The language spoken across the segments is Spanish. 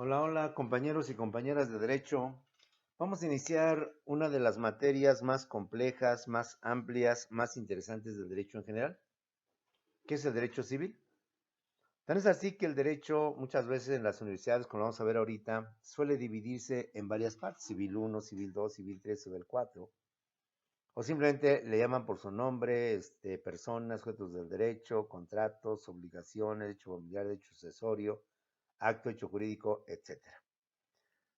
Hola, hola, compañeros y compañeras de Derecho. Vamos a iniciar una de las materias más complejas, más amplias, más interesantes del derecho en general, que es el derecho civil. Tan es así que el derecho, muchas veces en las universidades, como lo vamos a ver ahorita, suele dividirse en varias partes: civil 1, civil 2, civil 3, civil 4, o simplemente le llaman por su nombre, personas, sujetos del derecho, contratos, obligaciones, derecho familiar, derecho sucesorio, acto, hecho jurídico, etcétera.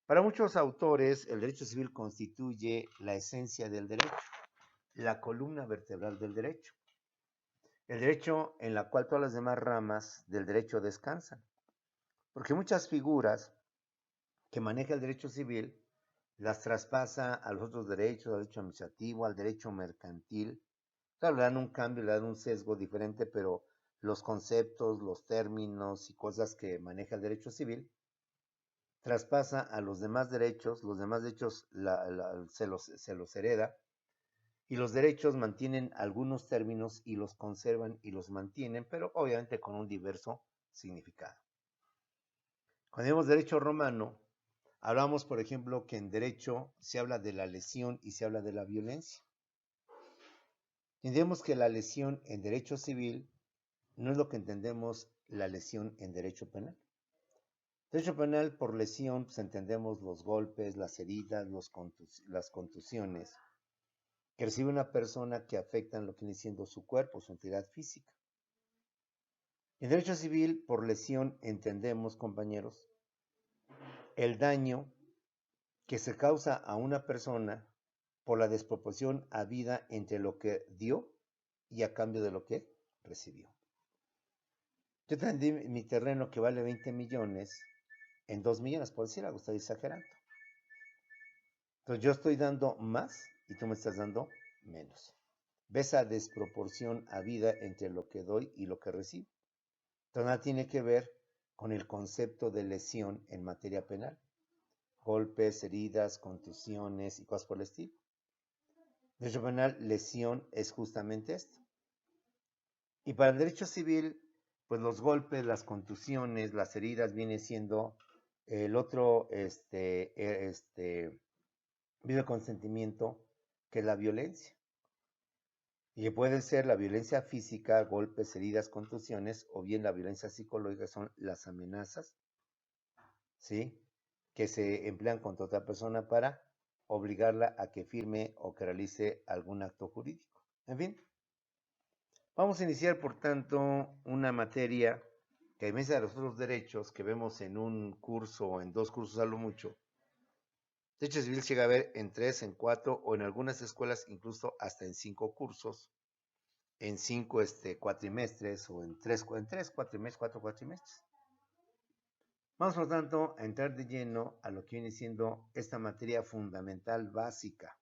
Para muchos autores, el derecho civil constituye la esencia del derecho, la columna vertebral del derecho, el derecho en la cual todas las demás ramas del derecho descansan. Porque muchas figuras que maneja el derecho civil las traspasa a los otros derechos, al derecho administrativo, al derecho mercantil. Claro, le dan un cambio, le dan un sesgo diferente, pero los conceptos, los términos y cosas que maneja el derecho civil traspasa a los demás derechos se los hereda, y los derechos mantienen algunos términos y los conservan y los mantienen, pero obviamente con un diverso significado. Cuando decimos derecho romano, hablamos, por ejemplo, que en derecho se habla de la lesión y se habla de la violencia. Entendemos que la lesión en derecho civil no es lo que entendemos la lesión en derecho penal. Derecho penal, por lesión, pues entendemos los golpes, las heridas, las contusiones que recibe una persona que afectan lo que viene siendo su cuerpo, su entidad física. En derecho civil, por lesión, entendemos, compañeros, el daño que se causa a una persona por la desproporción habida entre lo que dio y a cambio de lo que recibió. Yo vendí mi terreno que vale 20 millones en 2 millones, por decir algo, estoy exagerando. Entonces yo estoy dando más y tú me estás dando menos. ¿Ves esa desproporción habida entre lo que doy y lo que recibo? Entonces nada tiene que ver con el concepto de lesión en materia penal. Golpes, heridas, contusiones y cosas por el estilo. En derecho penal, lesión es justamente esto. Y para el derecho civil, pues los golpes, las contusiones, las heridas viene siendo el otro video consentimiento, que es la violencia. Y que puede ser la violencia física, golpes, heridas, contusiones, o bien la violencia psicológica, son las amenazas, ¿sí?, que se emplean contra otra persona para obligarla a que firme o que realice algún acto jurídico. En fin, vamos a iniciar, por tanto, una materia que, a diferencia de los otros derechos que vemos en un curso o en 2 cursos a lo mucho, derecho civil llega a ver en 3, en 4 o en algunas escuelas incluso hasta en 5 cursos, en 5 cuatrimestres, o en 3 cuatrimestres, 4 cuatrimestres. Vamos, por tanto, a entrar de lleno a lo que viene siendo esta materia fundamental básica,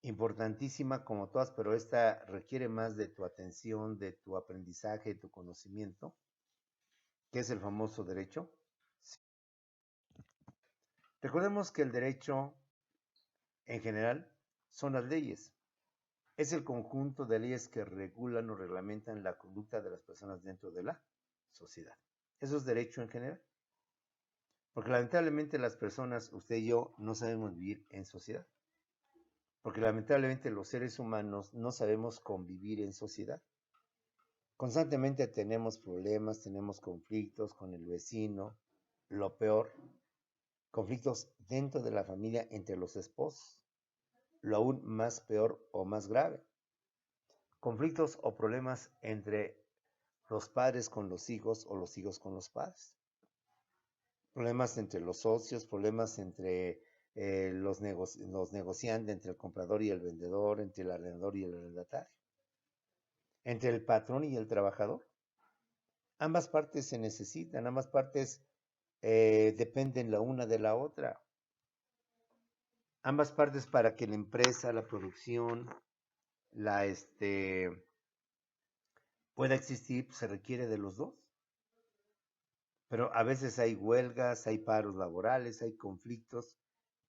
importantísima como todas, pero esta requiere más de tu atención, de tu aprendizaje, de tu conocimiento, que es el famoso derecho. Recordemos que el derecho, en general, son las leyes. Es el conjunto de leyes que regulan o reglamentan la conducta de las personas dentro de la sociedad. Eso es derecho en general. Porque lamentablemente las personas, usted y yo, no sabemos vivir en sociedad. Porque lamentablemente los seres humanos no sabemos convivir en sociedad. Constantemente tenemos problemas, tenemos conflictos con el vecino, lo peor, conflictos dentro de la familia entre los esposos, lo aún más peor o más grave, conflictos o problemas entre los padres con los hijos o los hijos con los padres, problemas entre los socios, problemas entre los negociantes, entre el comprador y el vendedor, entre el arrendador y el arrendatario, entre el patrón y el trabajador. Ambas partes se necesitan, ambas partes dependen la una de la otra. Ambas partes, para que la empresa, la producción, la pueda existir, pues, se requiere de los dos. Pero a veces hay huelgas, hay paros laborales, hay conflictos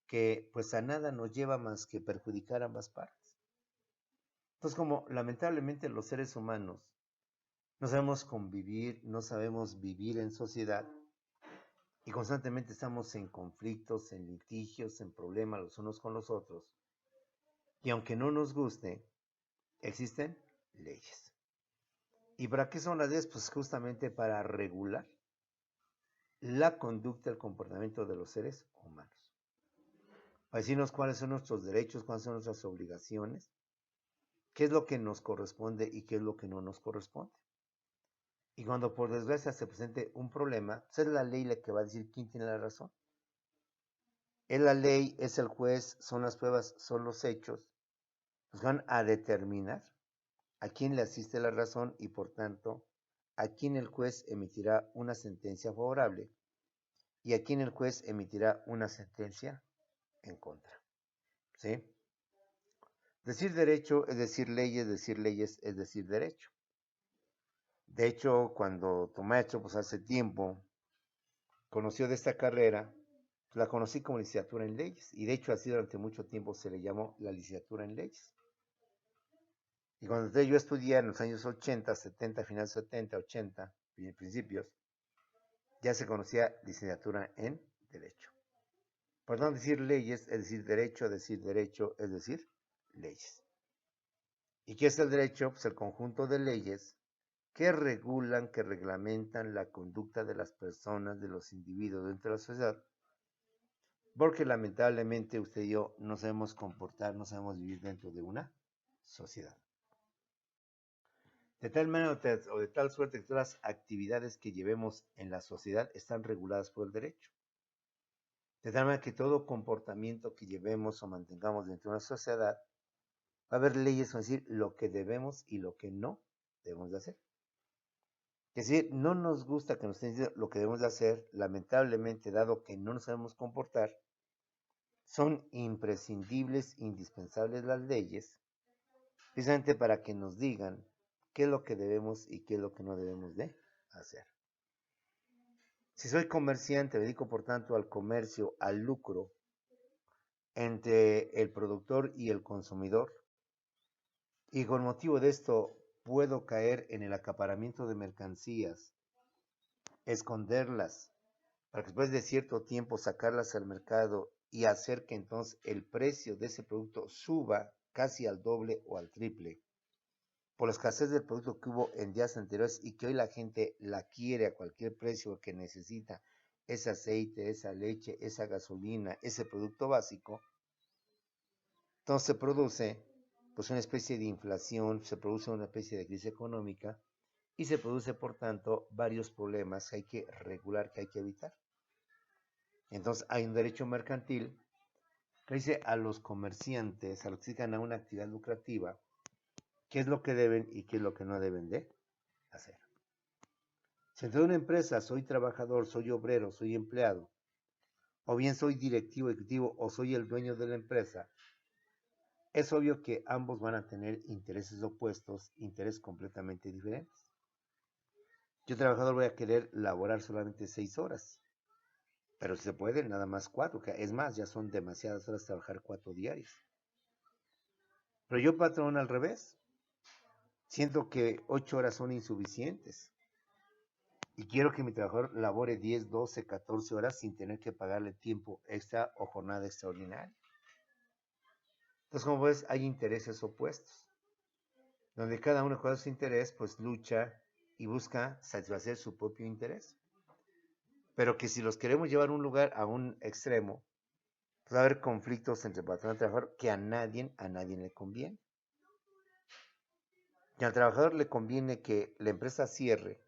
que pues a nada nos lleva más que perjudicar a ambas partes. Entonces, como lamentablemente los seres humanos no sabemos convivir, no sabemos vivir en sociedad, y constantemente estamos en conflictos, en litigios, en problemas los unos con los otros. Y aunque no nos guste, existen leyes. ¿Y para qué son las leyes? Pues justamente para regular la conducta, el comportamiento de los seres humanos. Para decirnos cuáles son nuestros derechos, cuáles son nuestras obligaciones, qué es lo que nos corresponde y qué es lo que no nos corresponde. Y cuando por desgracia se presente un problema, pues es la ley la que va a decir quién tiene la razón. Es la ley, es el juez, son las pruebas, son los hechos, pues van a determinar a quién le asiste la razón y por tanto a quién el juez emitirá una sentencia favorable y a quién el juez emitirá una sentencia en contra. ¿Sí? Decir derecho es decir leyes es decir derecho. De hecho, cuando tu maestro, pues hace tiempo, conoció de esta carrera, la conocí como licenciatura en leyes. Y de hecho, así durante mucho tiempo se le llamó la licenciatura en leyes. Y cuando yo estudié en los años 80, 70, finales 70, 80, principios, ya se conocía licenciatura en derecho. Por no decir leyes es decir derecho es decir leyes. ¿Y qué es el derecho? Pues el conjunto de leyes que regulan, que reglamentan la conducta de las personas, de los individuos dentro de la sociedad, porque lamentablemente usted y yo no sabemos comportar, no sabemos vivir dentro de una sociedad. De tal manera o de tal suerte que todas las actividades que llevemos en la sociedad están reguladas por el derecho. De tal manera que todo comportamiento que llevemos o mantengamos dentro de una sociedad, va a haber leyes para decir lo que debemos y lo que no debemos de hacer. Es decir, no nos gusta que nos estén diciendo lo que debemos de hacer, lamentablemente, dado que no nos sabemos comportar, son imprescindibles, indispensables las leyes, precisamente para que nos digan qué es lo que debemos y qué es lo que no debemos de hacer. Si soy comerciante, me dedico por tanto al comercio, al lucro entre el productor y el consumidor, y con motivo de esto puedo caer en el acaparamiento de mercancías, esconderlas, para que después de cierto tiempo sacarlas al mercado y hacer que entonces el precio de ese producto suba casi al doble o al triple por la escasez del producto que hubo en días anteriores y que hoy la gente la quiere a cualquier precio que necesita ese aceite, esa leche, esa gasolina, ese producto básico. Entonces se produce pues una especie de inflación, se produce una especie de crisis económica y se produce por tanto varios problemas que hay que regular, que hay que evitar. Entonces hay un derecho mercantil que dice a los comerciantes, a los que se dedican a una actividad lucrativa, qué es lo que deben y qué es lo que no deben de hacer. Si dentro de una empresa soy trabajador, soy obrero, soy empleado, o bien soy directivo, ejecutivo o soy el dueño de la empresa, es obvio que ambos van a tener intereses opuestos, intereses completamente diferentes. Yo trabajador voy a querer laborar solamente 6 horas, pero si se puede, nada más 4, es más, ya son demasiadas horas trabajar 4 diarias. Pero yo patrón al revés, siento que 8 horas son insuficientes y quiero que mi trabajador labore 10, 12, 14 horas sin tener que pagarle tiempo extra o jornada extraordinaria. Entonces, como ves, hay intereses opuestos, donde cada uno con su interés, pues lucha y busca satisfacer su propio interés. Pero que si los queremos llevar a un lugar, a un extremo, pues va a haber conflictos entre patrón y trabajador que a nadie le conviene. Y al trabajador le conviene que la empresa cierre,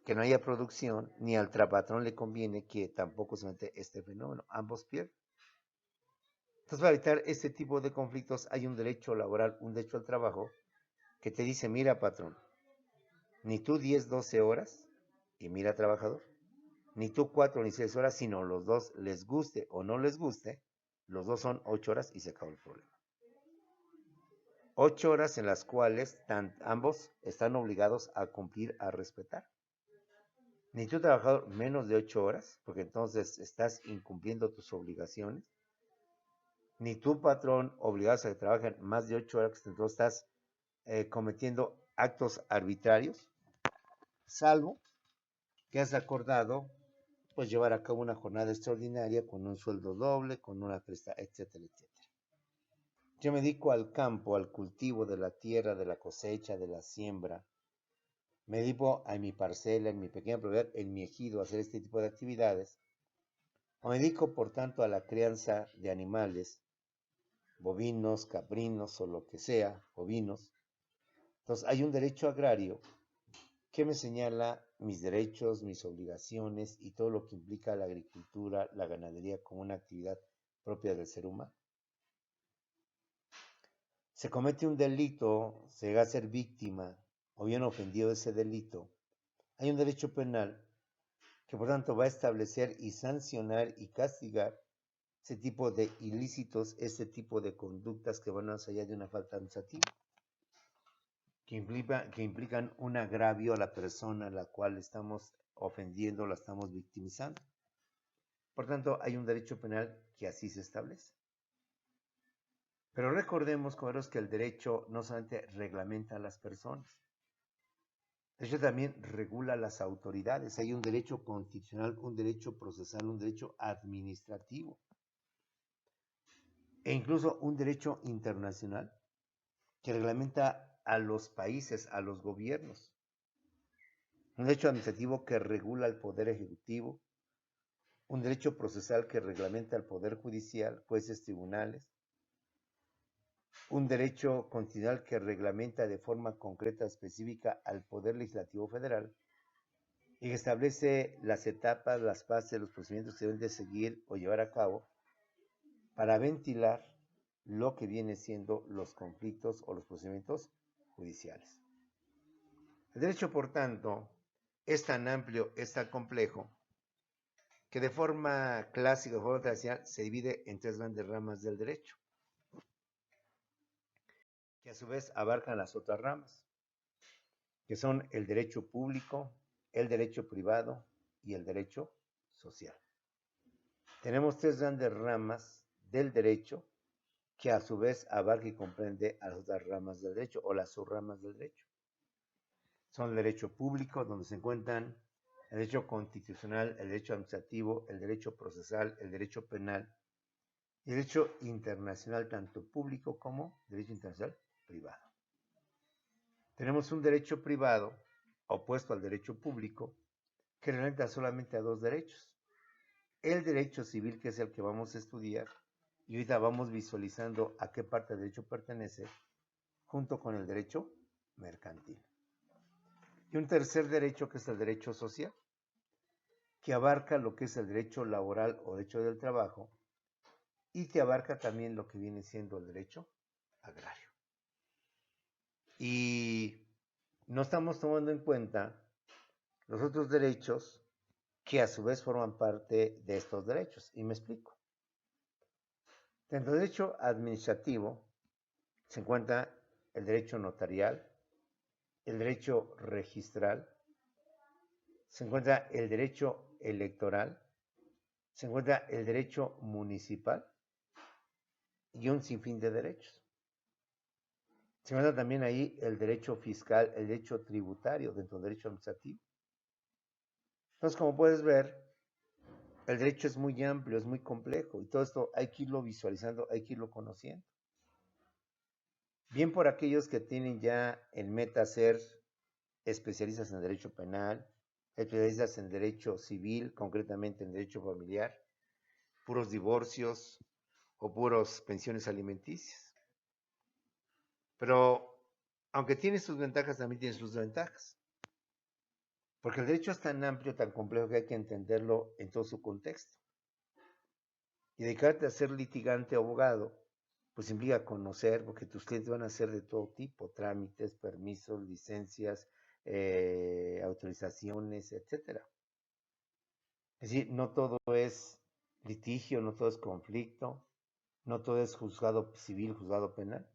que no haya producción, ni al patrón le conviene que tampoco se mete este fenómeno. Ambos pierden. Entonces, para evitar este tipo de conflictos, hay un derecho laboral, un derecho al trabajo, que te dice, mira patrón, ni tú 10, 12 horas, y mira trabajador, ni tú 4 ni 6 horas, sino los dos, les guste o no les guste, los dos son 8 horas y se acabó el problema. 8 horas en las cuales ambos están obligados a cumplir, a respetar. Ni tú trabajador menos de 8 horas, porque entonces estás incumpliendo tus obligaciones, ni tú patrón obligado a que trabajen más de 8 horas, entonces estás cometiendo actos arbitrarios, salvo que has acordado pues llevar a cabo una jornada extraordinaria con un sueldo doble, con una prestación, etcétera, etcétera. Yo me dedico al campo, al cultivo de la tierra, de la cosecha, de la siembra. Me dedico a mi parcela, en mi pequeña propiedad, en mi ejido, a hacer este tipo de actividades. O me dedico, por tanto, a la crianza de animales, bovinos, caprinos o lo que sea, ovinos. Entonces, hay un derecho agrario que me señala mis derechos, mis obligaciones y todo lo que implica la agricultura, la ganadería como una actividad propia del ser humano. Se comete un delito, se llega a ser víctima o bien ofendido de ese delito, hay un derecho penal que por tanto va a establecer y sancionar y castigar ese tipo de ilícitos, ese tipo de conductas que van más allá de una falta administrativa, que implican un agravio a la persona a la cual estamos ofendiendo, la estamos victimizando. Por tanto, hay un derecho penal que así se establece. Pero recordemos, caballeros, que el derecho no solamente reglamenta a las personas, el derecho también regula a las autoridades. Hay un derecho constitucional, un derecho procesal, un derecho administrativo e incluso un derecho internacional que reglamenta a los países, a los gobiernos. Un derecho administrativo que regula al poder ejecutivo, un derecho procesal que reglamenta al poder judicial, jueces, tribunales, un derecho constitucional que reglamenta de forma concreta, específica al poder legislativo federal y que establece las etapas, las fases, los procedimientos que deben de seguir o llevar a cabo para ventilar lo que viene siendo los conflictos o los procedimientos judiciales. El derecho, por tanto, es tan amplio, es tan complejo, que de forma clásica, de forma tradicional, se divide en tres grandes ramas del derecho, que a su vez abarcan las otras ramas, que son el derecho público, el derecho privado y el derecho social. Tenemos tres grandes ramas del derecho que a su vez abarca y comprende a las otras ramas del derecho o las subramas del derecho. Son el derecho público, donde se encuentran el derecho constitucional, el derecho administrativo, el derecho procesal, el derecho penal y el derecho internacional, tanto público como derecho internacional privado. Tenemos un derecho privado opuesto al derecho público que reglamenta solamente a dos derechos. El derecho civil, que es el que vamos a estudiar, y ahorita vamos visualizando a qué parte del derecho pertenece, junto con el derecho mercantil. Y un tercer derecho que es el derecho social, que abarca lo que es el derecho laboral o derecho del trabajo y que abarca también lo que viene siendo el derecho agrario. Y no estamos tomando en cuenta los otros derechos que a su vez forman parte de estos derechos. Y me explico. Dentro del derecho administrativo se encuentra el derecho notarial, el derecho registral, se encuentra el derecho electoral, se encuentra el derecho municipal y un sinfín de derechos. Se encuentra también ahí el derecho fiscal, el derecho tributario dentro del derecho administrativo. Entonces, como puedes ver, el derecho es muy amplio, es muy complejo y todo esto hay que irlo visualizando, hay que irlo conociendo. Bien por aquellos que tienen ya en meta ser especialistas en derecho penal, especialistas en derecho civil, concretamente en derecho familiar, puros divorcios o puros pensiones alimenticias. Pero, aunque tiene sus ventajas, también tiene sus desventajas. Porque el derecho es tan amplio, tan complejo que hay que entenderlo en todo su contexto. Y dedicarte a ser litigante o abogado, pues implica conocer, porque tus clientes van a ser de todo tipo, trámites, permisos, licencias, autorizaciones, etc. Es decir, no todo es litigio, no todo es conflicto, no todo es juzgado civil, juzgado penal.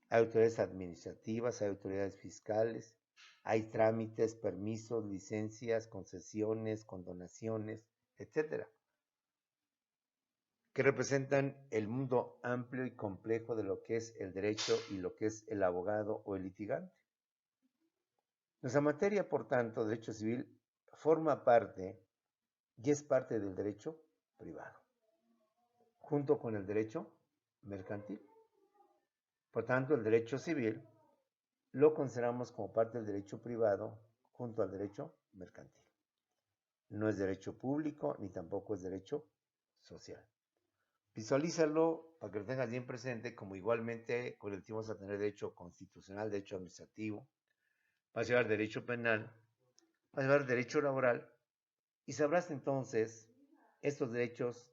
Hay autoridades administrativas, hay autoridades fiscales, hay trámites, permisos, licencias, concesiones, condonaciones, etcétera, que representan el mundo amplio y complejo de lo que es el derecho y lo que es el abogado o el litigante. Nuestra materia, por tanto, derecho civil, forma parte y es parte del derecho privado, junto con el derecho mercantil. Por tanto, el derecho civil lo consideramos como parte del derecho privado junto al derecho mercantil. No es derecho público ni tampoco es derecho social. Visualízalo para que lo tengas bien presente, como igualmente con el tiempo vas a tener derecho constitucional, derecho administrativo, vas a llevar derecho penal, vas a llevar derecho laboral y sabrás entonces estos derechos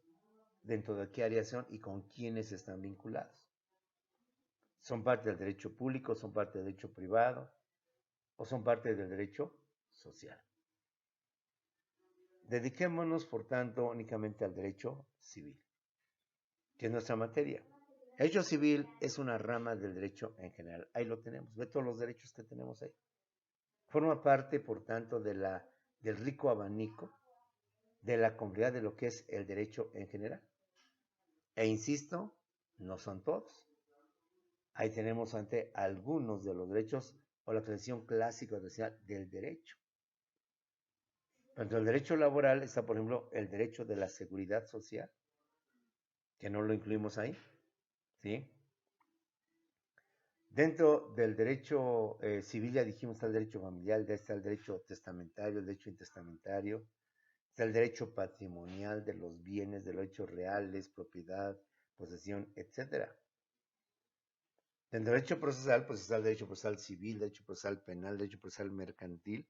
dentro de qué áreas son y con quiénes están vinculados. ¿Son parte del derecho público, son parte del derecho privado o son parte del derecho social? Dediquémonos, por tanto, únicamente al derecho civil, que es nuestra materia. El derecho civil es una rama del derecho en general. Ahí lo tenemos. Ve todos los derechos que tenemos ahí. Forma parte, por tanto, del rico abanico de la complejidad de lo que es el derecho en general. E insisto, no son todos. Ahí tenemos ante algunos de los derechos o la tradición clásica del derecho. Dentro del derecho laboral está, por ejemplo, el derecho de la seguridad social, que no lo incluimos ahí, ¿sí? Dentro del derecho civil, ya dijimos, está el derecho familiar, está el derecho testamentario, el derecho intestamentario, está el derecho patrimonial de los bienes, de los hechos reales, propiedad, posesión, etc. Dentro del derecho procesal, pues está el derecho procesal civil, derecho procesal penal, derecho procesal mercantil,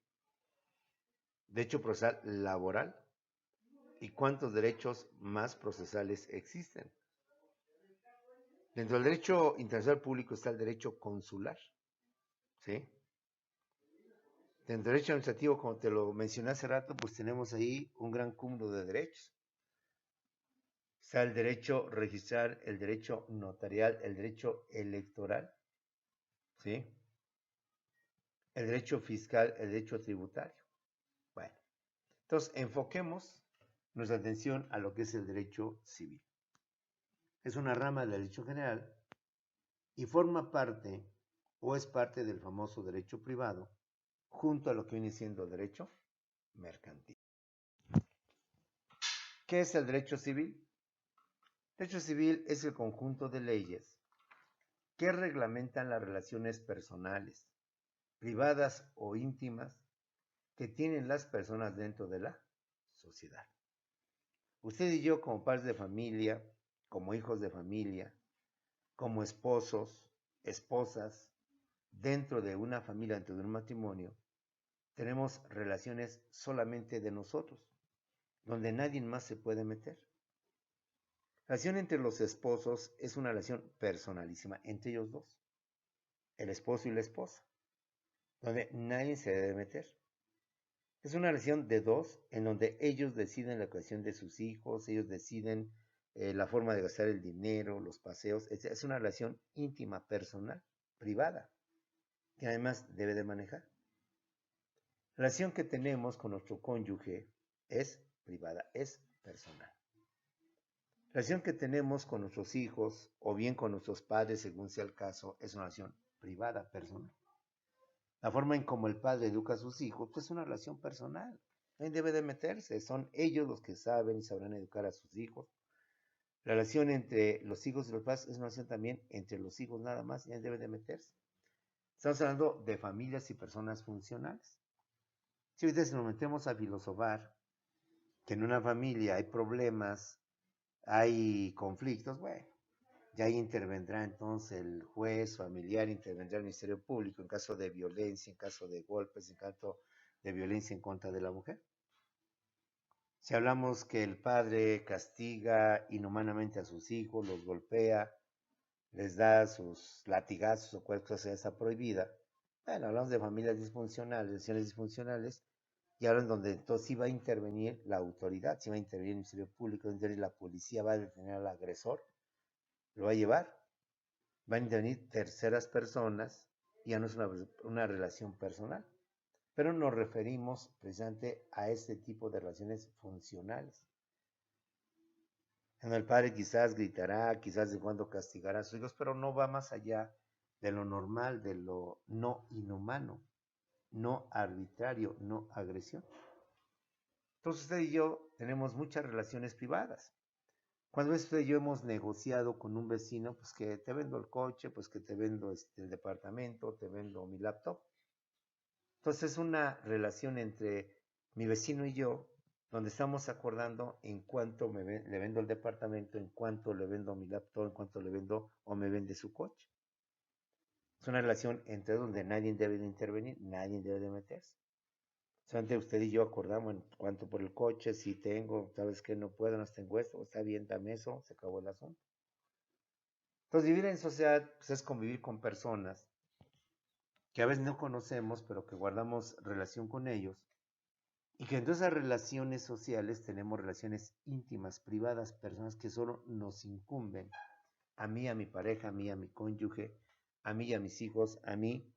derecho procesal laboral. ¿Y cuántos derechos más procesales existen? Dentro del derecho internacional público está el derecho consular, ¿sí? Dentro del derecho administrativo, como te lo mencioné hace rato, pues tenemos ahí un gran cúmulo de derechos. Está el derecho registral, el derecho notarial, el derecho electoral, ¿sí? El derecho fiscal, el derecho tributario. Bueno, entonces enfoquemos nuestra atención a lo que es el derecho civil. Es una rama del derecho general y forma parte o es parte del famoso derecho privado junto a lo que viene siendo derecho mercantil. ¿Qué es el derecho civil? El derecho civil es el conjunto de leyes que reglamentan las relaciones personales, privadas o íntimas que tienen las personas dentro de la sociedad. Usted y yo, como padres de familia, como hijos de familia, como esposos, esposas, dentro de una familia, dentro de un matrimonio, tenemos relaciones solamente de nosotros, donde nadie más se puede meter. La relación entre los esposos es una relación personalísima entre ellos dos, el esposo y la esposa, donde nadie se debe meter. Es una relación de dos en donde ellos deciden la educación de sus hijos, ellos deciden la forma de gastar el dinero, los paseos. Es una relación íntima, personal, privada, que además debe de manejar. La relación que tenemos con nuestro cónyuge es privada, es personal. La relación que tenemos con nuestros hijos o bien con nuestros padres, según sea el caso, es una relación privada, personal. La forma en cómo el padre educa a sus hijos, pues es una relación personal. Nadie debe de meterse, son ellos los que saben y sabrán educar a sus hijos. La relación entre los hijos y los padres es una relación también entre los hijos nada más, y nadie debe de meterse. Estamos hablando de familias y personas funcionales. Si ahorita nos metemos a filosofar que en una familia hay problemas, hay conflictos, bueno, ya ahí intervendrá entonces el juez familiar, intervendrá el Ministerio Público en caso de violencia, en caso de golpes, en caso de violencia en contra de la mujer. Si hablamos que el padre castiga inhumanamente a sus hijos, los golpea, les da sus latigazos o cualquier cosa está prohibida, bueno, hablamos de familias disfuncionales, relaciones disfuncionales, y ahora en donde entonces sí va a intervenir la autoridad, sí va a intervenir el Ministerio Público, va a intervenir la policía, va a detener al agresor, lo va a llevar, van a intervenir terceras personas y ya no es una relación personal. Pero nos referimos precisamente a este tipo de relaciones funcionales. En el padre quizás gritará, quizás de cuando castigará a sus hijos, pero no va más allá de lo normal, de lo no inhumano, no arbitrario, no agresión. Entonces usted y yo tenemos muchas relaciones privadas. Cuando usted y yo hemos negociado con un vecino, pues que te vendo el coche, pues que te vendo el departamento, te vendo mi laptop. Entonces es una relación entre mi vecino y yo, donde estamos acordando en cuánto le vendo el departamento, en cuánto le vendo mi laptop, en cuánto le vendo o me vende su coche. Es una relación entre donde nadie debe de intervenir, nadie debe de meterse. Solamente usted y yo acordamos en cuánto por el coche, si tengo, sabes que no puedo, no tengo esto, está bien, dame eso, se acabó el asunto. Entonces vivir en sociedad pues, es convivir con personas que a veces no conocemos, pero que guardamos relación con ellos, y que en todas esas relaciones sociales tenemos relaciones íntimas, privadas, personas que solo nos incumben, a mí, a mi pareja, a mí, a mi cónyuge, a mí y a mis hijos, a mí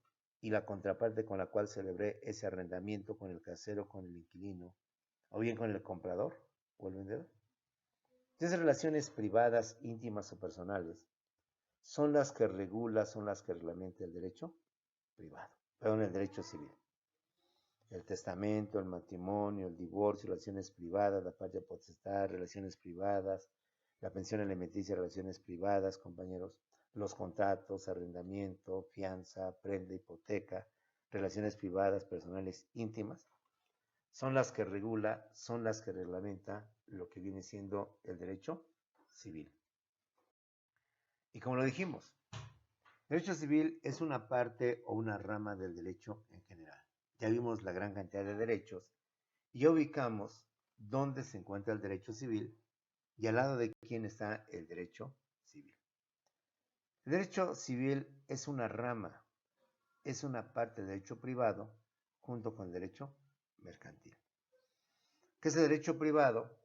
y la contraparte con la cual celebré ese arrendamiento con el casero, con el inquilino, o bien con el comprador o el vendedor. Esas relaciones privadas, íntimas o personales son las que regula, son las que reglamenta el derecho privado, perdón, el derecho civil. El testamento, el matrimonio, el divorcio, relaciones privadas, la patria potestad, relaciones privadas, la pensión alimenticia, relaciones privadas, compañeros, los contratos, arrendamiento, fianza, prenda, hipoteca, relaciones privadas, personales, íntimas, son las que regula, son las que reglamenta lo que viene siendo el derecho civil. Y como lo dijimos, el derecho civil es una parte o una rama del derecho en general. Ya vimos la gran cantidad de derechos y ya ubicamos dónde se encuentra el derecho civil y al lado de quién está el derecho civil. El derecho civil es una rama, es una parte del derecho privado junto con el derecho mercantil. ¿Qué es el derecho privado?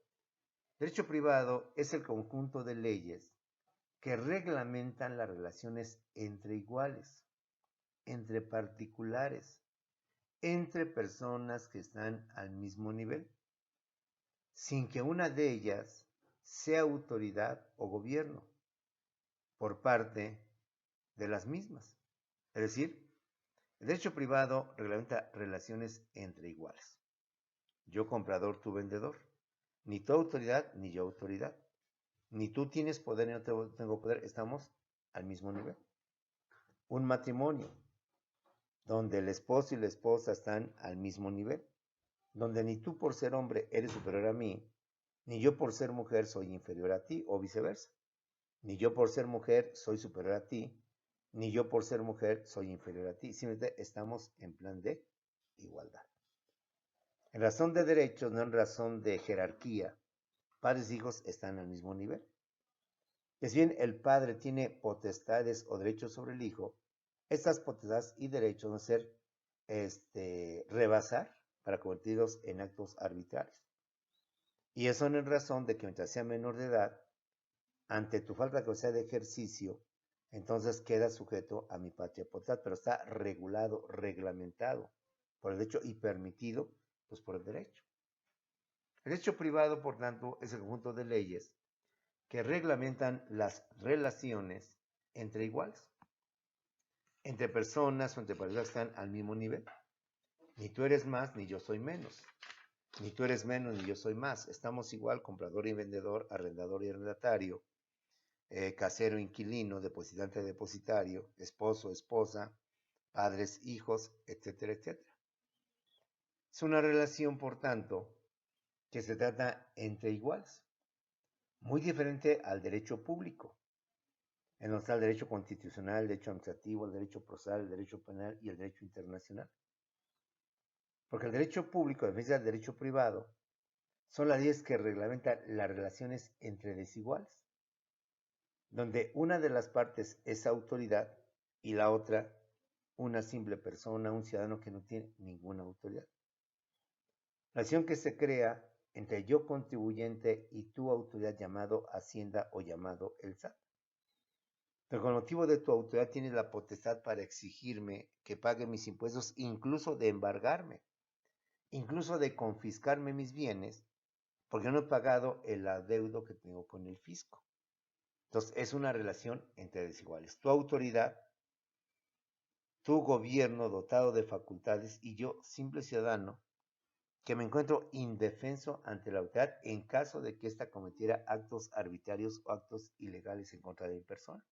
El derecho privado es el conjunto de leyes que reglamentan las relaciones entre iguales, entre particulares, entre personas que están al mismo nivel, sin que una de ellas sea autoridad o gobierno por parte de las mismas. Es decir, el derecho privado reglamenta relaciones entre iguales. Yo comprador, tú vendedor. Ni tu autoridad, ni yo autoridad. Ni tú tienes poder, ni yo tengo poder. Estamos al mismo nivel. Un matrimonio donde el esposo y la esposa están al mismo nivel. Donde ni tú por ser hombre eres superior a mí, ni yo por ser mujer soy inferior a ti, o viceversa. Ni yo por ser mujer soy superior a ti, ni yo por ser mujer soy inferior a ti. Simplemente estamos en plan de igualdad. En razón de derechos, no en razón de jerarquía, padres e hijos están al mismo nivel. Es bien, el padre tiene potestades o derechos sobre el hijo, estas potestades y derechos van a ser rebasar para convertirlos en actos arbitrarios. Y eso en razón de que mientras sea menor de edad, ante tu falta de capacidad de ejercicio, entonces queda sujeto a mi patria potestad, pero está regulado, reglamentado por el derecho y permitido pues por el derecho. El derecho privado, por tanto, es el conjunto de leyes que reglamentan las relaciones entre iguales, entre personas o entre personas que están al mismo nivel. Ni tú eres más, ni yo soy menos. Ni tú eres menos, ni yo soy más. Estamos igual, comprador y vendedor, arrendador y arrendatario, casero, inquilino, depositante, depositario, esposo, esposa, padres, hijos, etcétera, etcétera. Es una relación, por tanto, que se trata entre iguales, muy diferente al derecho público, en donde está el derecho constitucional, el derecho administrativo, el derecho procesal, el derecho penal y el derecho internacional. Porque el derecho público, a diferencia del derecho privado, son las leyes que reglamentan las relaciones entre desiguales, donde una de las partes es autoridad y la otra una simple persona, un ciudadano que no tiene ninguna autoridad. La relación que se crea entre yo contribuyente y tu autoridad llamado Hacienda o llamado el SAT. Pero con motivo de tu autoridad tienes la potestad para exigirme que pague mis impuestos, incluso de embargarme, incluso de confiscarme mis bienes, porque no he pagado el adeudo que tengo con el fisco. Entonces, es una relación entre desiguales. Tu autoridad, tu gobierno dotado de facultades y yo, simple ciudadano, que me encuentro indefenso ante la autoridad en caso de que ésta cometiera actos arbitrarios o actos ilegales en contra de mi persona.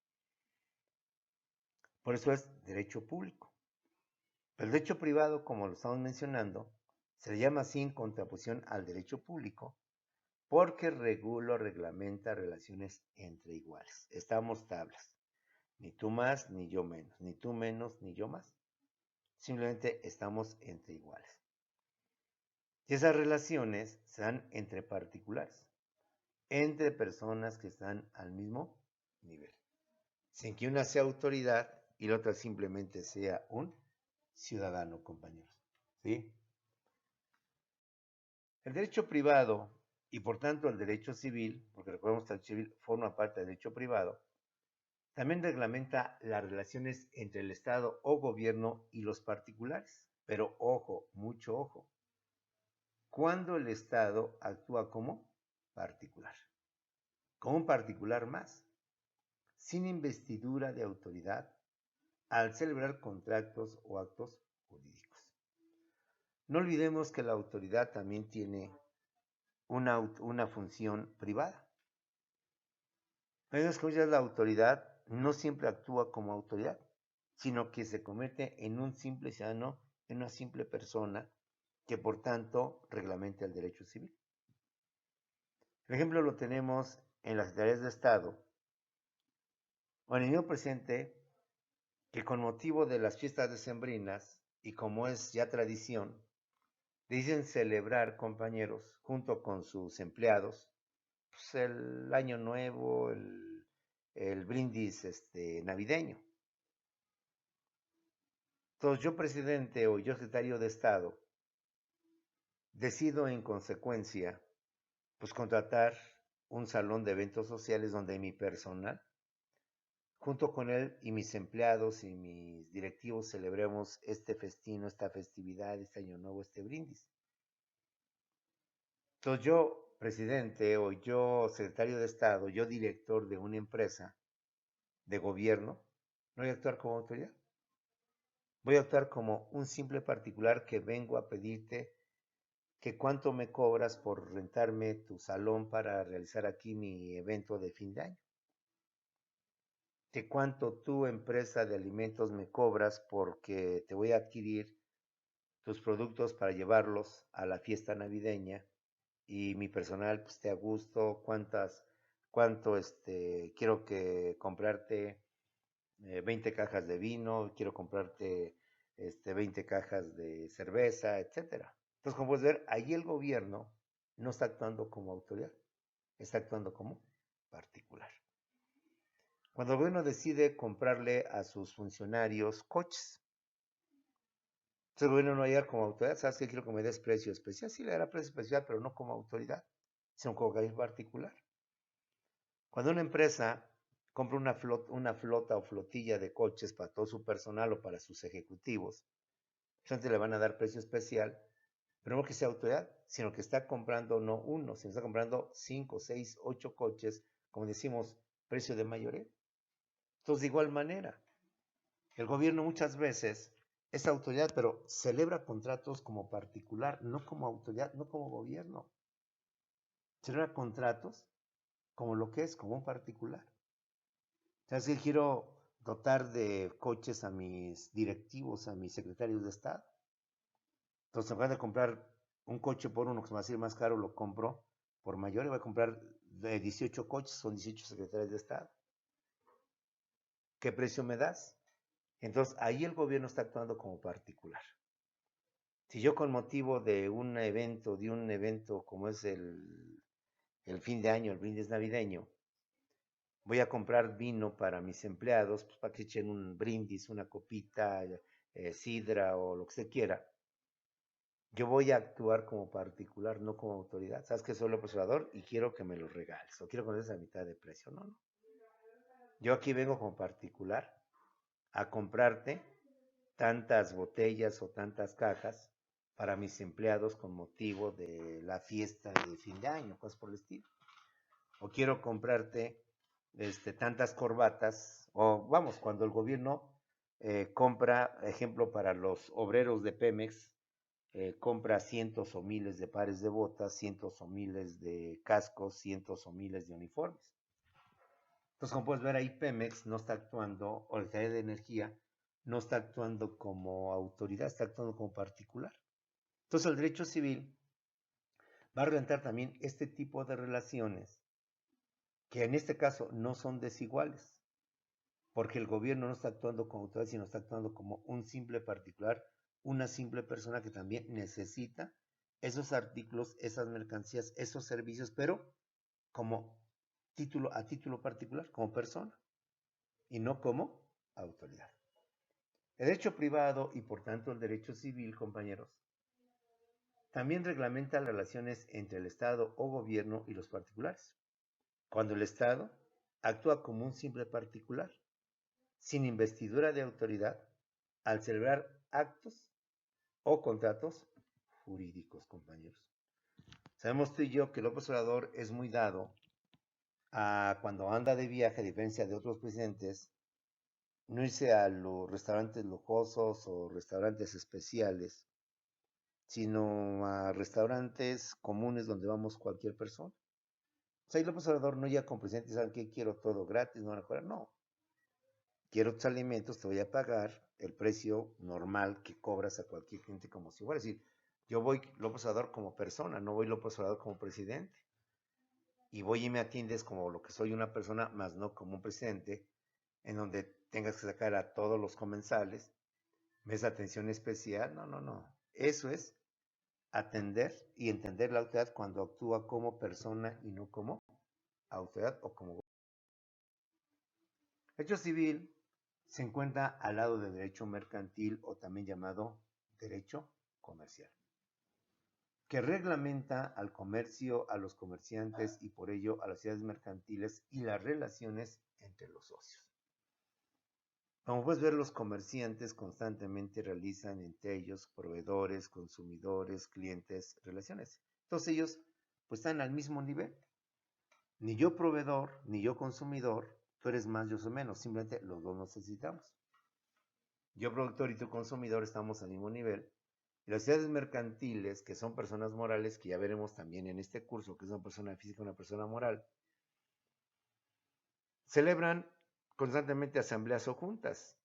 Por eso es derecho público. Pero el derecho privado, como lo estamos mencionando, se le llama así en contraposición al derecho público porque regula o reglamenta relaciones entre iguales. Estamos tablas. Ni tú más, ni yo menos. Ni tú menos, ni yo más. Simplemente estamos entre iguales. Y esas relaciones se dan entre particulares, entre personas que están al mismo nivel, sin que una sea autoridad y la otra simplemente sea un ciudadano, compañeros. ¿Sí? El derecho privado y por tanto el derecho civil, porque recordemos que el civil forma parte del derecho privado, también reglamenta las relaciones entre el Estado o gobierno y los particulares. Pero ojo, mucho ojo, cuando el Estado actúa como particular, como un particular más, sin investidura de autoridad, al celebrar contratos o actos jurídicos. No olvidemos que la autoridad también tiene una función privada. Entonces, que la autoridad no siempre actúa como autoridad, sino que se convierte en un simple ciudadano, en una simple persona que por tanto reglamenta el derecho civil. Por ejemplo, lo tenemos en las secretarías de Estado o en el mismo presidente que con motivo de las fiestas decembrinas y como es ya tradición, dicen celebrar, compañeros, junto con sus empleados, pues el año nuevo, el brindis navideño. Entonces yo presidente o yo secretario de Estado decido en consecuencia pues contratar un salón de eventos sociales donde mi personal, junto con él y mis empleados y mis directivos, celebremos este festino, esta festividad, este año nuevo, este brindis. Entonces yo, presidente o yo, secretario de Estado, yo director de una empresa de gobierno, no voy a actuar como autoridad. Voy a actuar como un simple particular que vengo a pedirte que cuánto me cobras por rentarme tu salón para realizar aquí mi evento de fin de año. Que cuánto tu empresa de alimentos me cobras porque te voy a adquirir tus productos para llevarlos a la fiesta navideña y mi personal pues, esté a gusto, cuánto quiero que comprarte 20 cajas de vino, quiero comprarte 20 cajas de cerveza, etcétera. Entonces, como puedes ver, ahí el gobierno no está actuando como autoridad, está actuando como particular. Cuando el gobierno decide comprarle a sus funcionarios coches, entonces el gobierno no va a llegar como autoridad, ¿sabes qué? Quiero que me des precio especial. Sí, le dará precio especial, pero no como autoridad, sino como particular. Cuando una empresa compra una flota o flotilla de coches para todo su personal o para sus ejecutivos, entonces le van a dar precio especial, pero no que sea autoridad, sino que está comprando no uno, sino está comprando 5, 6, 8 coches, como decimos, precio de mayoreo. Entonces, de igual manera, el gobierno muchas veces es autoridad, pero celebra contratos como particular, no como autoridad, no como gobierno. Celebra contratos como lo que es, como un particular. ¿Sabes qué? Quiero dotar de coches a mis directivos, a mis secretarios de Estado. Entonces, en vez de comprar un coche por uno que se me va a salir más caro, lo compro por mayor y voy a comprar 18 coches, son 18 secretarios de Estado. ¿Qué precio me das? Entonces, ahí el gobierno está actuando como particular. Si yo con motivo de un evento como es el fin de año, el brindis navideño, voy a comprar vino para mis empleados, pues para que echen un brindis, una copita, sidra o lo que se quiera, yo voy a actuar como particular, no como autoridad. Sabes que soy el observador y quiero que me lo regales o quiero que me des a mitad de precio. No, no. Yo aquí vengo como particular a comprarte tantas botellas o tantas cajas para mis empleados con motivo de la fiesta de fin de año, cosas por el estilo. O quiero comprarte tantas corbatas, o vamos, cuando el gobierno compra, ejemplo, para los obreros de Pemex, compra cientos o miles de pares de botas, cientos o miles de cascos, cientos o miles de uniformes. Entonces, como puedes ver ahí, Pemex no está actuando, o la Secretaría de Energía no está actuando como autoridad, está actuando como particular. Entonces, el derecho civil va a reglamentar también este tipo de relaciones, que en este caso no son desiguales, porque el gobierno no está actuando como autoridad, sino está actuando como un simple particular, una simple persona que también necesita esos artículos, esas mercancías, esos servicios, pero como a título particular, como persona, y no como autoridad. El derecho privado y por tanto el derecho civil, compañeros, también reglamenta las relaciones entre el Estado o gobierno y los particulares. Cuando el Estado actúa como un simple particular, sin investidura de autoridad, al celebrar actos o contratos jurídicos, compañeros. Sabemos tú y yo que López Obrador es muy dado a cuando anda de viaje, a diferencia de otros presidentes, no irse a los restaurantes lujosos o restaurantes especiales, sino a restaurantes comunes donde vamos cualquier persona. O sea, y López Obrador no ya con presidentes, ¿saben qué? Quiero todo gratis, no van a cobrar, no. Quiero tus alimentos, te voy a pagar el precio normal que cobras a cualquier cliente como si fuera. Es decir, yo voy López Obrador como persona, no voy López Obrador como presidente. Y voy y me atiendes como lo que soy una persona, más no como un presidente, en donde tengas que sacar a todos los comensales, ves atención especial. No, no, no. Eso es atender y entender la autoridad cuando actúa como persona y no como autoridad o como... El derecho civil se encuentra al lado del derecho mercantil o también llamado derecho comercial, que reglamenta al comercio, a los comerciantes y por ello a las sociedades mercantiles y las relaciones entre los socios. Como puedes ver, los comerciantes constantemente realizan entre ellos proveedores, consumidores, clientes, relaciones. Todos ellos pues están al mismo nivel. Ni yo proveedor, ni yo consumidor, tú eres más, yo soy menos. Simplemente los dos nos necesitamos. Yo productor y tú consumidor estamos al mismo nivel. Y las sociedades mercantiles, que son personas morales, que ya veremos también en este curso, que es una persona física y una persona moral, celebran constantemente asambleas o juntas.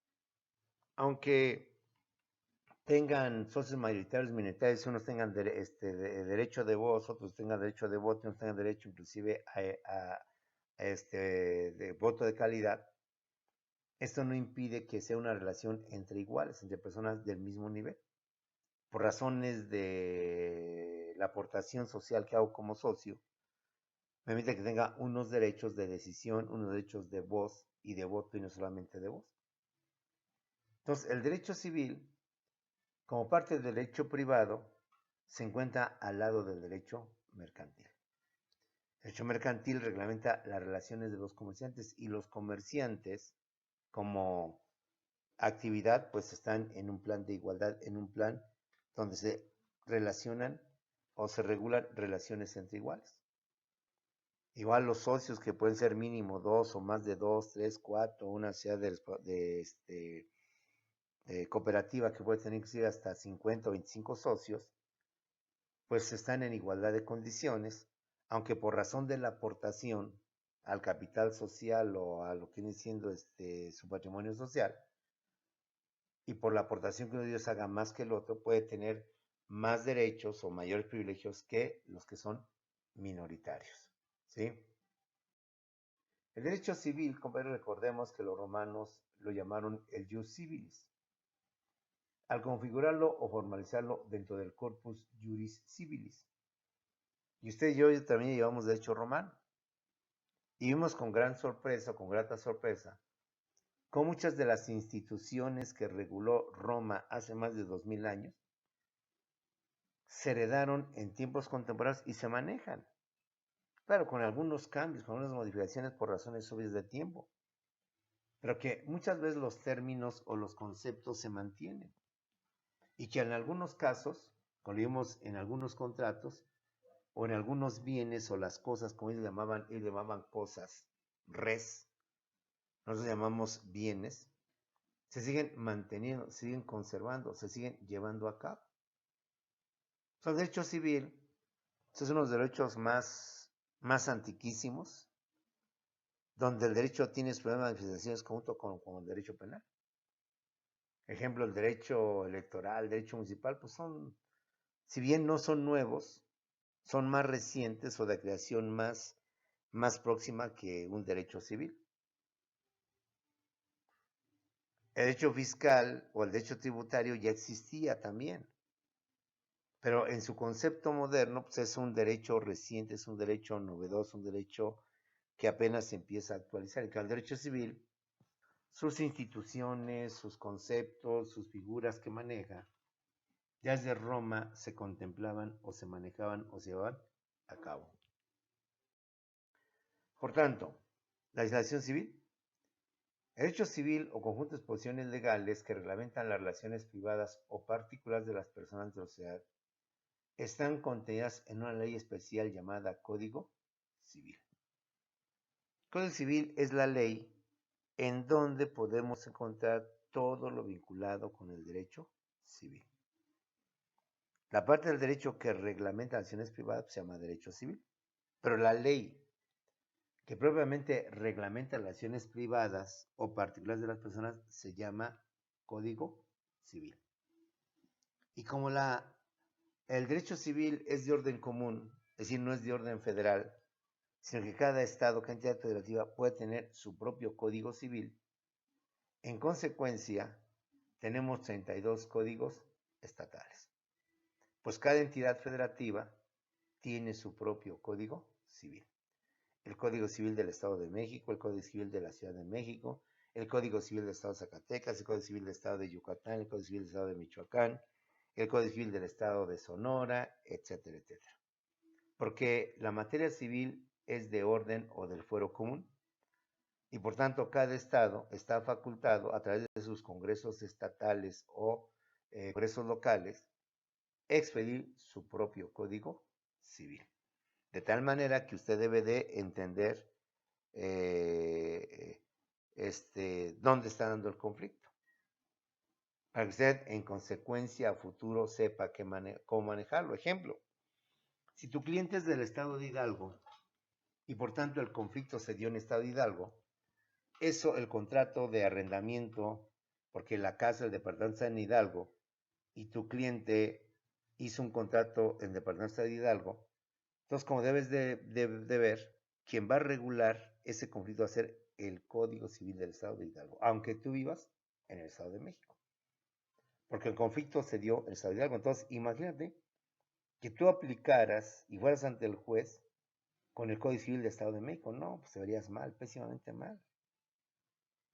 Aunque tengan socios mayoritarios, minoritarios, unos tengan derecho de voz, otros tengan derecho de voto, otros tengan derecho inclusive a de voto de calidad, esto no impide que sea una relación entre iguales, entre personas del mismo nivel. Por razones de la aportación social que hago como socio, me permite que tenga unos derechos de decisión, unos derechos de voz y de voto y no solamente de voz. Entonces, el derecho civil, como parte del derecho privado, se encuentra al lado del derecho mercantil. El derecho mercantil reglamenta las relaciones de los comerciantes y los comerciantes como actividad pues están en un plan de igualdad, en un plan donde se relacionan o se regulan relaciones entre iguales. Igual los socios que pueden ser mínimo dos o más de dos, tres, cuatro, una sociedad cooperativa que puede tener inclusive hasta 50 o 25 socios, pues están en igualdad de condiciones, aunque por razón de la aportación al capital social o a lo que viene siendo su patrimonio social, y por la aportación que uno de ellos haga más que el otro, puede tener más derechos o mayores privilegios que los que son minoritarios. ¿Sí? El derecho civil, como recordemos que los romanos lo llamaron el jus civilis, al configurarlo o formalizarlo dentro del corpus juris civilis. Y usted y yo también llevamos derecho romano. Y vimos con gran sorpresa, con grata sorpresa, cómo muchas de las instituciones que reguló Roma hace más de 2000 años se heredaron en tiempos contemporáneos y se manejan. Claro, con algunos cambios, con algunas modificaciones por razones obvias de tiempo. Pero que muchas veces los términos o los conceptos se mantienen. Y que en algunos casos, como vimos en algunos contratos, o en algunos bienes o las cosas, como ellos llamaban cosas, res, nosotros llamamos bienes, se siguen manteniendo, se siguen conservando, se siguen llevando a cabo. El derecho civil es uno de los derechos más antiquísimos, donde el derecho tiene sus problemas de manifestaciones junto con el derecho penal. Ejemplo, el derecho electoral, el derecho municipal, pues si bien no son nuevos, son más recientes o de creación más próxima que un derecho civil. El derecho fiscal o el derecho tributario ya existía también, pero en su concepto moderno pues es un derecho reciente, es un derecho novedoso, un derecho que apenas se empieza a actualizar. Y que el derecho civil, sus instituciones, sus conceptos, sus figuras que maneja, ya desde Roma se contemplaban o se manejaban o se llevaban a cabo. Por tanto, la legislación civil, el derecho civil o conjunto de disposiciones legales que reglamentan las relaciones privadas o particulares de las personas de la sociedad están contenidas en una ley especial llamada Código Civil. El Código Civil es la ley en donde podemos encontrar todo lo vinculado con el derecho civil. La parte del derecho que reglamenta las acciones privadas se llama derecho civil, pero la ley que propiamente reglamenta las acciones privadas o particulares de las personas se llama Código Civil. Y como el derecho civil es de orden común, es decir, no es de orden federal, sino que cada estado, cada entidad federativa puede tener su propio código civil. En consecuencia, tenemos 32 códigos estatales. Pues cada entidad federativa tiene su propio código civil. El Código Civil del Estado de México, el Código Civil de la Ciudad de México, el Código Civil del Estado de Zacatecas, el Código Civil del Estado de Yucatán, el Código Civil del Estado de Michoacán, el Código Civil del Estado de Sonora, etcétera, etcétera. Porque la materia civil es de orden o del fuero común y por tanto cada estado está facultado a través de sus congresos estatales o congresos locales expedir su propio código civil. De tal manera que usted debe de entender dónde está dando el conflicto. Para que usted en consecuencia a futuro sepa cómo manejarlo. Ejemplo, si tu cliente es del estado de Hidalgo y por tanto el conflicto se dio en el estado de Hidalgo, eso, el contrato de arrendamiento, porque la casa del departamento está en Hidalgo y tu cliente hizo un contrato en el departamento de Hidalgo, entonces como debes de ver, quien va a regular ese conflicto va a ser el Código Civil del Estado de Hidalgo, aunque tú vivas en el Estado de México. Porque el conflicto se dio en el Estado de Hidalgo. Entonces, imagínate que tú aplicaras y fueras ante el juez con el Código Civil del Estado de México. No, pues te verías mal, pésimamente mal.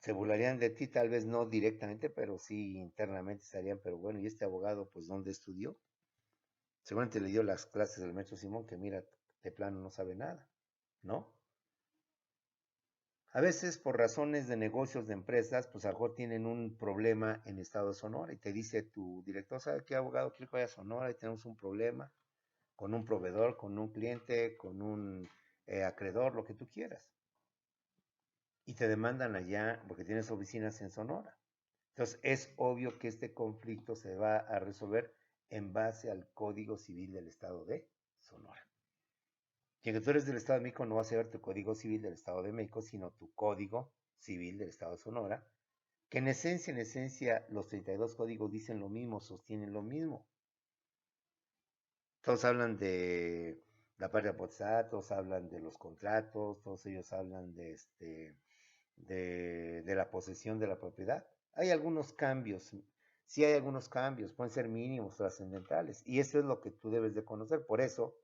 Se burlarían de ti, tal vez no directamente, pero sí internamente estarían, pero bueno, ¿y este abogado, pues, dónde estudió? Seguramente le dio las clases del maestro Simón, que mira, de plano no sabe nada, ¿no? A veces por razones de negocios de empresas, pues a lo mejor tienen un problema en estado de Sonora y te dice tu director, ¿sabe qué, abogado? Quiero que vaya a Sonora y tenemos un problema con un proveedor, con un cliente, con un acreedor, lo que tú quieras. Y te demandan allá porque tienes oficinas en Sonora. Entonces es obvio que este conflicto se va a resolver en base al Código Civil del Estado de Sonora. Y que tú eres del Estado de México no vas a ver tu Código Civil del Estado de México, sino tu Código Civil del Estado de Sonora, que en esencia, los 32 códigos dicen lo mismo, sostienen lo mismo. Todos hablan de la patria potestad, todos hablan de los contratos, todos ellos hablan de la posesión de la propiedad. Hay algunos cambios, sí hay algunos cambios, pueden ser mínimos, trascendentales, y eso es lo que tú debes de conocer. Por eso,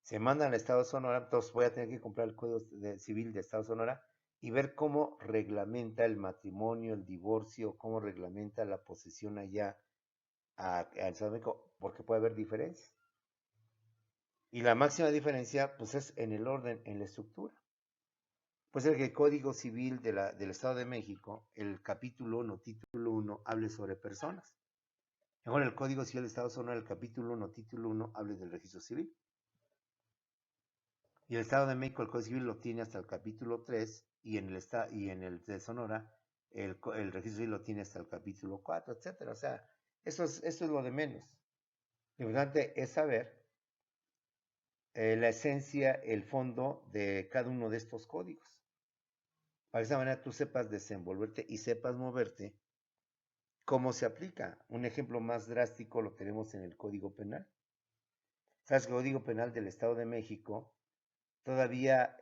se mandan al Estado de Sonora, entonces voy a tener que comprar el Código Civil de Estado de Sonora y ver cómo reglamenta el matrimonio, el divorcio, cómo reglamenta la posesión allá al Estado de México, porque puede haber diferencias. Y la máxima diferencia, pues, es en el orden, en la estructura. Pues el Código Civil del Estado de México, el capítulo 1, título 1, hable sobre personas. Ahora el Código Civil del Estado de Sonora, el capítulo 1, título 1, hable del registro civil. Y el Estado de México, el Código Civil lo tiene hasta el capítulo 3, y en el de Sonora, el registro civil lo tiene hasta el capítulo 4, etcétera. O sea, esto es lo de menos. Lo importante es saber la esencia, el fondo de cada uno de estos códigos. Para que de esa manera tú sepas desenvolverte y sepas moverte. ¿Cómo se aplica? Un ejemplo más drástico lo tenemos en el Código Penal. ¿Sabes que el Código Penal del Estado de México todavía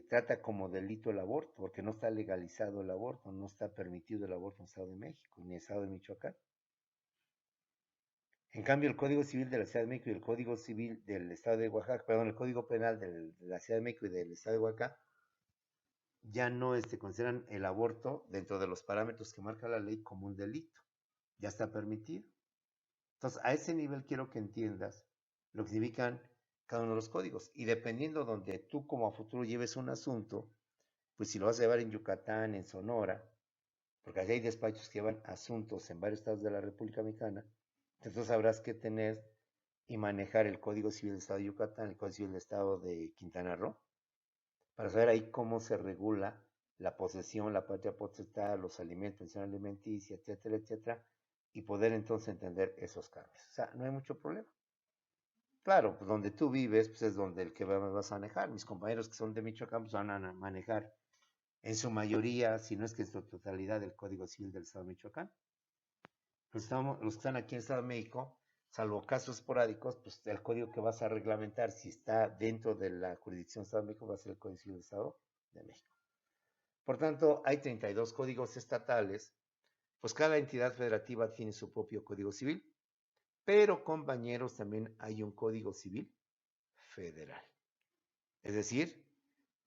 trata como delito el aborto, porque no está legalizado el aborto, no está permitido el aborto en el Estado de México, ni en el Estado de Michoacán? En cambio, el Código Civil de la Ciudad de México y el Código Civil del Estado de Oaxaca, perdón, el Código Penal de la Ciudad de México y del Estado de Oaxaca, ya no consideran el aborto dentro de los parámetros que marca la ley como un delito. Ya está permitido. Entonces, a ese nivel quiero que entiendas lo que significan cada uno de los códigos. Y dependiendo donde tú como a futuro lleves un asunto, pues si lo vas a llevar en Yucatán, en Sonora, porque allá hay despachos que llevan asuntos en varios estados de la República Mexicana, entonces habrás que tener y manejar el Código Civil del Estado de Yucatán, el Código Civil del Estado de Quintana Roo, para saber ahí cómo se regula la posesión, la patria potestad, los alimentos, pensión alimenticia, etcétera, etcétera, y poder entonces entender esos cambios. O sea, no hay mucho problema. Claro, pues donde tú vives, pues es donde el que vas a manejar. Mis compañeros que son de Michoacán, pues van a manejar en su mayoría, si no es que en su totalidad, el Código Civil del Estado de Michoacán. Los que están aquí en el Estado de México, salvo casos esporádicos, pues el código que vas a reglamentar, si está dentro de la jurisdicción del Estado de México, va a ser el Código Civil del Estado de México. Por tanto, hay 32 códigos estatales, pues cada entidad federativa tiene su propio Código Civil, pero compañeros, también hay un Código Civil federal. Es decir,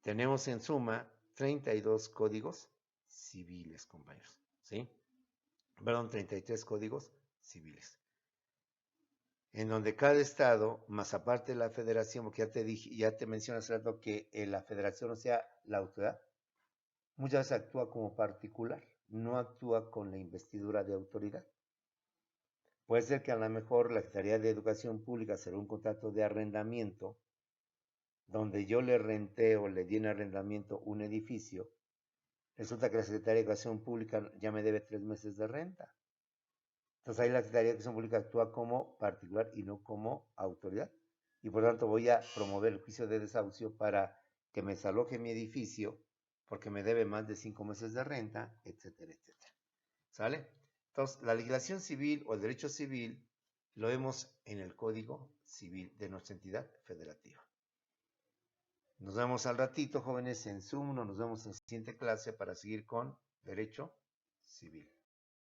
tenemos en suma 32 códigos civiles, compañeros, ¿sí? Perdón, 33 códigos civiles, en donde cada estado, más aparte de la federación, porque ya te mencioné hace rato que la federación, o sea, la autoridad, muchas veces actúa como particular, no actúa con la investidura de autoridad. Puede ser que a lo mejor la Secretaría de Educación Pública será un contrato de arrendamiento, donde yo le renté o le di en arrendamiento un edificio. Resulta que la Secretaría de Educación Pública ya me debe 3 meses de renta. Entonces ahí la Secretaría de Educación Pública actúa como particular y no como autoridad. Y por lo tanto voy a promover el juicio de desahucio para que me desaloje mi edificio porque me debe más de 5 meses de renta, etcétera, etcétera. ¿Sale? Entonces, la legislación civil o el derecho civil lo vemos en el Código Civil de nuestra entidad federativa. Nos vemos al ratito, jóvenes, en Zoom. Nos vemos en la siguiente clase para seguir con derecho civil.